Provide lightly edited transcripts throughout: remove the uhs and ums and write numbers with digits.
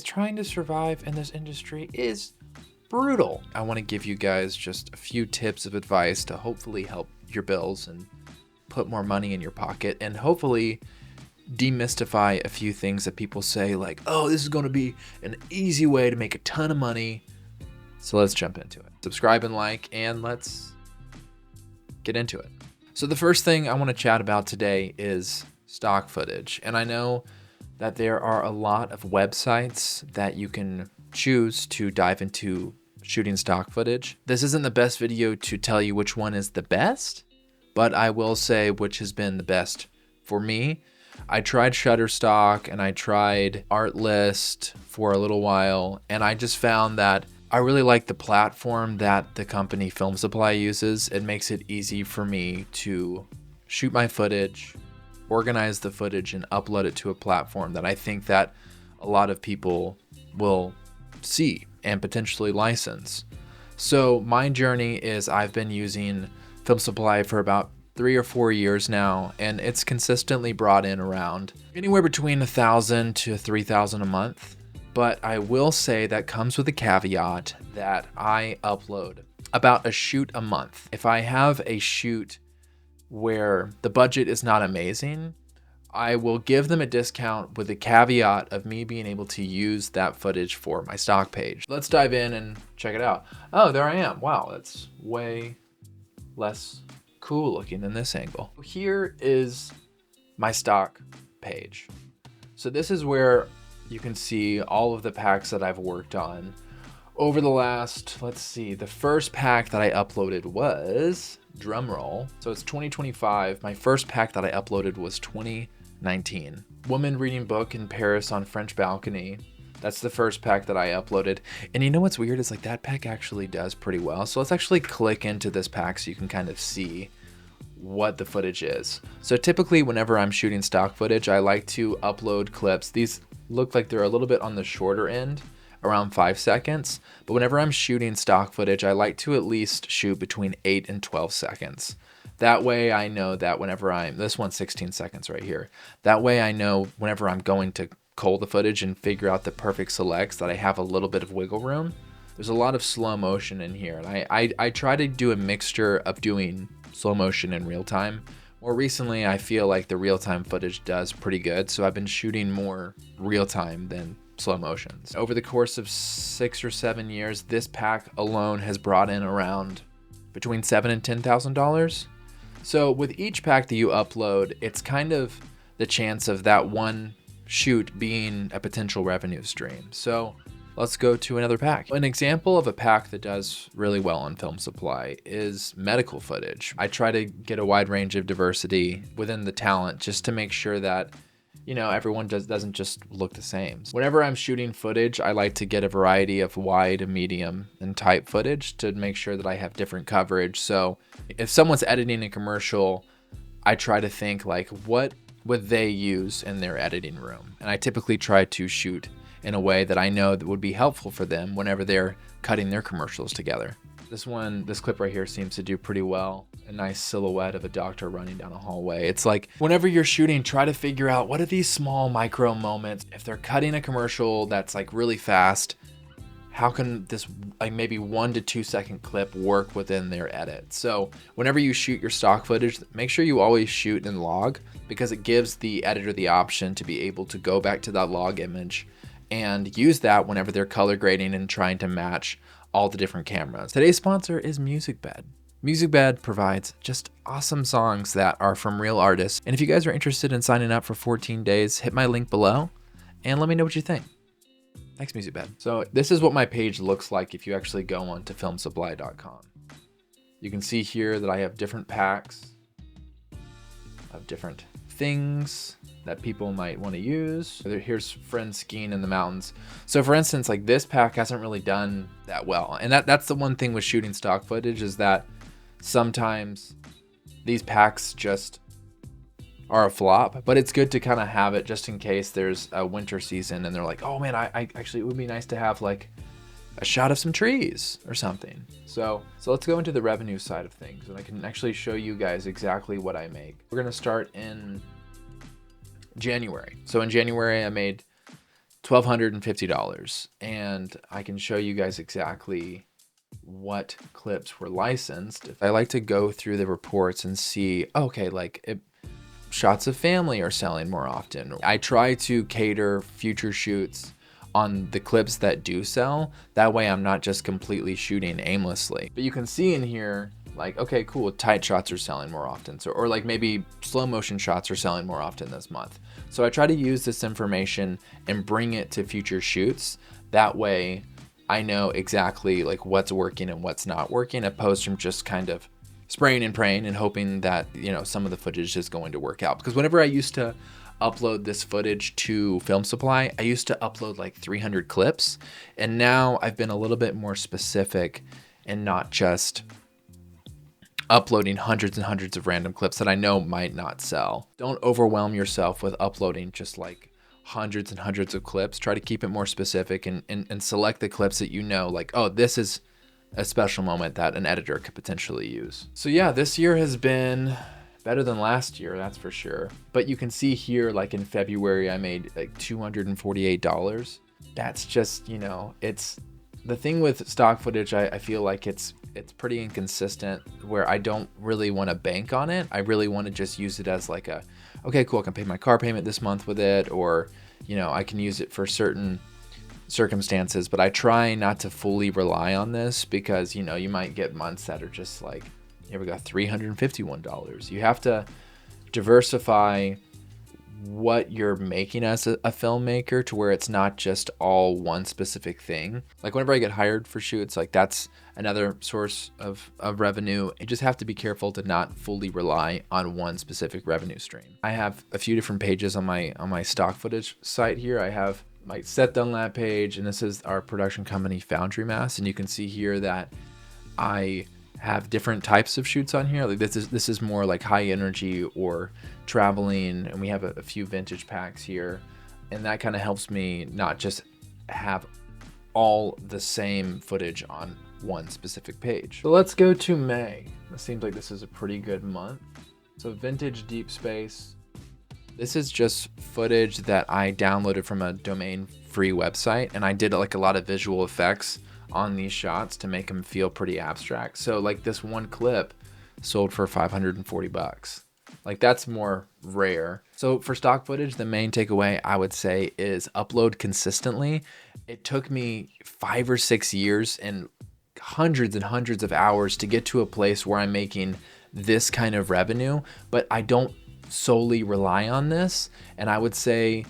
Trying to survive in this industry is brutal. I want to give you guys just a few tips of advice to hopefully help your bills and put more money in your pocket, and hopefully demystify a few things that people say like, oh, this is going to be an easy way to make a ton of money. So let's jump into it. Subscribe and like, and let's get into it. So the first thing I want to chat about today is stock footage. And I know that there are a lot of websites that you can choose to dive into shooting stock footage. This isn't the best video to tell you which one is the best, but I will say which has been the best for me. I tried Shutterstock and I tried Artlist for a little while, and I just found that I really like the platform that the company Film Supply uses. It makes it easy for me to shoot my footage, organize the footage, and upload it to a platform that I think that a lot of people will see and potentially license. So my journey is I've been using Film Supply for about 3 or 4 years now, and it's consistently brought in around anywhere between $1,000 to $3,000 a month. But I will say that comes with a caveat that I upload about a shoot a month. If I have a shoot where the budget is not amazing, I will give them a discount with the caveat of me being able to use that footage for my stock page. Let's dive in and check it out. Oh, there I am. Wow, that's way less cool looking than this angle. Here is my stock page. So this is where you can see all of the packs that I've worked on over the last, let's see, the first pack that I uploaded was, drum roll, so it's 2025. My first pack that I uploaded was 2019. Woman reading book in Paris on French balcony. That's the first pack that I uploaded. And you know what's weird is like that pack actually does pretty well. So let's actually click into this pack so you can kind of see what the footage is. So typically whenever I'm shooting stock footage, I like to upload clips. These look like they're a little bit on the shorter end, around 5 seconds. But whenever I'm shooting stock footage, I like to at least shoot between 8 and 12 seconds. That way I know that whenever this one's 16 seconds right here. That way I know whenever I'm going to cull the footage and figure out the perfect selects that I have a little bit of wiggle room. There's a lot of slow motion in here. And I try to do a mixture of doing slow motion and real time. More recently, I feel like the real-time footage does pretty good, so I've been shooting more real-time than slow motions. Over the course of 6 or 7 years, this pack alone has brought in around between $7,000 and $10,000. So with each pack that you upload, it's kind of the chance of that one shoot being a potential revenue stream. So let's go to another pack. An example of a pack that does really well on Film Supply is medical footage. I try to get a wide range of diversity within the talent just to make sure that, you know, everyone doesn't just look the same. Whenever I'm shooting footage, I like to get a variety of wide, medium, and type footage to make sure that I have different coverage. So if someone's editing a commercial, I try to think like, what would they use in their editing room? And I typically try to shoot in a way that I know that would be helpful for them whenever they're cutting their commercials together. This clip right here seems to do pretty well. A nice silhouette of a doctor running down a hallway. It's like whenever you're shooting, try to figure out what are these small micro moments. If they're cutting a commercial that's like really fast, how can this like maybe 1 to 2 second clip work within their edit? So whenever you shoot your stock footage, make sure you always shoot in log, because it gives the editor the option to be able to go back to that log image and use that whenever they're color grading and trying to match all the different cameras. Today's sponsor is MusicBed. MusicBed provides just awesome songs that are from real artists. And if you guys are interested in signing up for 14 days, hit my link below and let me know what you think. Thanks, MusicBed. So this is what my page looks like if you actually go on to filmsupply.com. You can see here that I have different packs of different things that people might want to use. Here's friends skiing in the mountains. So for instance, like this pack hasn't really done that well. And that's the one thing with shooting stock footage, is that sometimes these packs just are a flop, but it's good to kind of have it just in case there's a winter season and they're like, oh man, I actually, it would be nice to have like a shot of some trees or something. So let's go into the revenue side of things, and I can actually show you guys exactly what I make. We're gonna start in January. So in January I made $1,250. And I can show you guys exactly what clips were licensed. I like to go through the reports and see, okay, like shots of family are selling more often. I try to cater future shoots on the clips that do sell. That way I'm not just completely shooting aimlessly. But you can see in here, like, okay, cool, tight shots are selling more often. So, or like maybe slow motion shots are selling more often this month. So I try to use this information and bring it to future shoots. That way I know exactly like what's working and what's not working, opposed from just kind of spraying and praying and hoping that, you know, some of the footage is going to work out. Because whenever I used to upload this footage to Film Supply, I used to upload like 300 clips. And now I've been a little bit more specific and not just uploading hundreds and hundreds of random clips that I know might not sell. Don't overwhelm yourself with uploading just like hundreds and hundreds of clips. Try to keep it more specific and select the clips that you know, like, oh, this is a special moment that an editor could potentially use. So yeah, this year has been better than last year, that's for sure. But you can see here, like in February, I made like $248. That's just, you know, it's the thing with stock footage. I feel like it's pretty inconsistent, where I don't really want to bank on it. I really want to just use it as like a, okay, cool, I can pay my car payment this month with it, or, you know, I can use it for certain circumstances. But I try not to fully rely on this, because, you know, you might get months that are just like, here we go, $351. You have to diversify what you're making as a filmmaker to where it's not just all one specific thing. Like whenever I get hired for shoots, like that's another source of revenue. You just have to be careful to not fully rely on one specific revenue stream. I have a few different pages on my stock footage site here. I have my Seth Dunlap page, and this is our production company Foundry Mass, and you can see here that I have different types of shoots on here. Like this is more like high energy or traveling, and we have a few vintage packs here, and that kind of helps me not just have all the same footage on one specific page. So let's go to May. It seems like this is a pretty good month. So vintage deep space. This is just footage that I downloaded from a domain free website, and I did like a lot of visual effects on these shots to make them feel pretty abstract. So like this one clip sold for $540. Like that's more rare. So for stock footage, the main takeaway I would say is upload consistently. It took me 5 or 6 years and hundreds and hundreds of hours to get to a place where I'm making this kind of revenue, but I don't solely rely on this. And I would say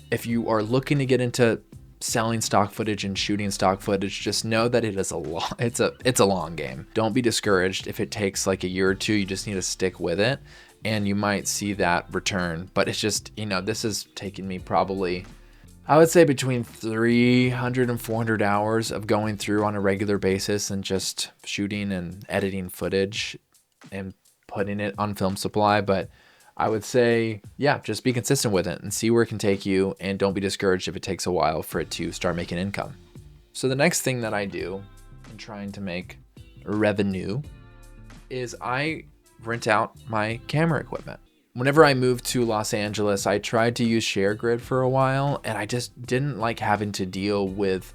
if you are looking to get into selling stock footage and shooting stock footage, just know that it is it's a long game. Don't be discouraged if it takes like a year or two. You just need to stick with it, and you might see that return. But it's just, you know, this has taken me probably, I would say, between 300 and 400 hours of going through on a regular basis and just shooting and editing footage and putting it on Film Supply. But I would say, yeah, just be consistent with it and see where it can take you, and don't be discouraged if it takes a while for it to start making income. So the next thing that I do in trying to make revenue is I rent out my camera equipment. Whenever I moved to Los Angeles, I tried to use ShareGrid for a while, and I just didn't like having to deal with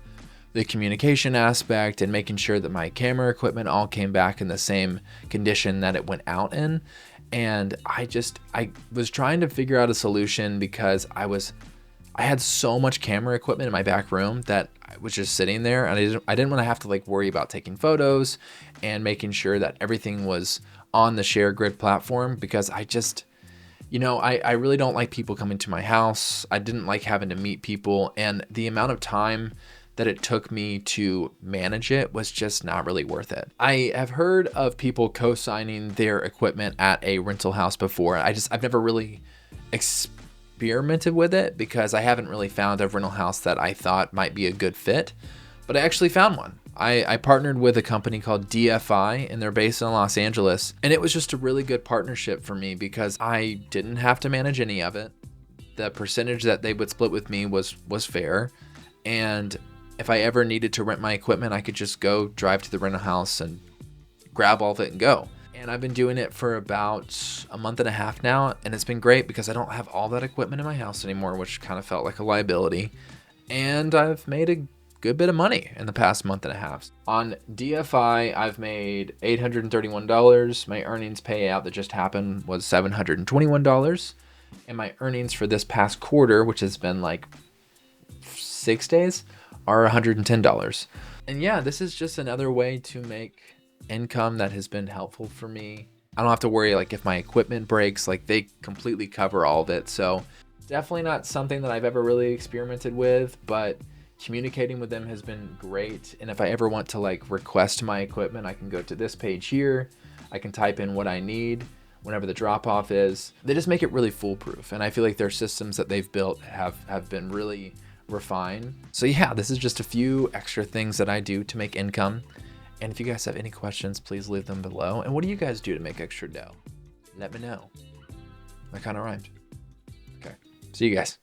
the communication aspect and making sure that my camera equipment all came back in the same condition that it went out in. And I was trying to figure out a solution, because I had so much camera equipment in my back room that I was just sitting there, and I didn't want to have to like worry about taking photos and making sure that everything was on the ShareGrid platform, because I just, you know, I really don't like people coming to my house. I didn't like having to meet people, and the amount of time that it took me to manage it was just not really worth it. I have heard of people co-signing their equipment at a rental house before. I've never really experimented with it, because I haven't really found a rental house that I thought might be a good fit, but I actually found one. I partnered with a company called DFI, and they're based in Los Angeles, and it was just a really good partnership for me because I didn't have to manage any of it. The percentage that they would split with me was fair, and if I ever needed to rent my equipment, I could just go drive to the rental house and grab all of it and go. And I've been doing it for about a month and a half now, and it's been great because I don't have all that equipment in my house anymore, which kind of felt like a liability. and I've made a good bit of money in the past month and a half. On DFI, I've made $831. My earnings payout that just happened was $721. And my earnings for this past quarter, which has been like 6 days, are $110. And yeah, this is just another way to make income that has been helpful for me. I don't have to worry like if my equipment breaks, like they completely cover all of it. So definitely not something that I've ever really experimented with, but communicating with them has been great. And if I ever want to like request my equipment, I can go to this page here. I can type in what I need whenever the drop off is. They just make it really foolproof. And I feel like their systems that they've built have been really refined. So yeah, this is just a few extra things that I do to make income. And if you guys have any questions, please leave them below. And what do you guys do to make extra dough? Let me know. That kind of rhymed. Okay. See you guys.